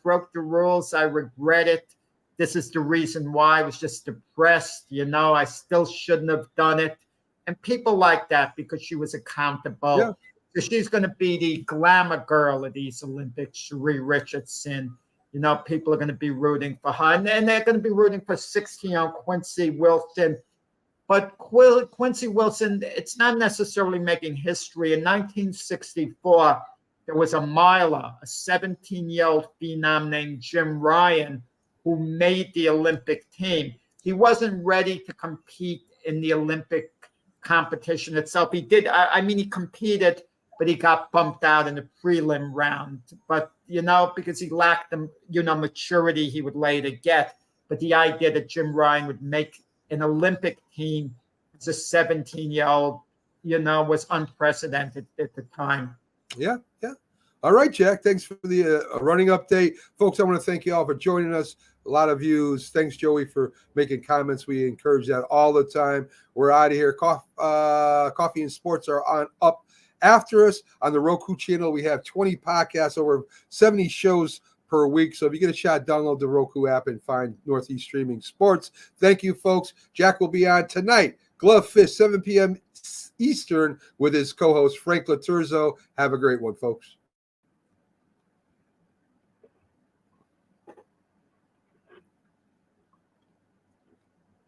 broke the rules. I regret it. This is the reason why. I was just depressed. I still shouldn't have done it. And people like that, because she was accountable. Yeah. So she's going to be the glamour girl of these Olympics, Cherie Richardson. People are going to be rooting for her. And they're going to be rooting for 16-year-old Quincy Wilson. But Quincy Wilson, it's not necessarily making history. In 1964, there was a miler, a 17-year-old phenom named Jim Ryan, who made the Olympic team. He wasn't ready to compete in the Olympic competition itself. He did. He competed, but he got bumped out in the prelim round. But, because he lacked the, maturity he would later get. But the idea that Jim Ryan would make an Olympic team as a 17-year-old, was unprecedented at the time. Yeah. All right, Jack. Thanks for the running update. Folks, I want to thank you all for joining us. A lot of views. Thanks, Joey, for making comments. We encourage that all the time. We're out of here. Coffee and Sports are on up after us. On the Roku channel, we have 20 podcasts, over 70 shows per week. So if you get a shot, download the Roku app and find Northeast Streaming Sports. Thank you, folks. Jack will be on tonight Glove Fish, 7 p.m. Eastern, with his co-host Frank Laturzo. Have a great one, folks.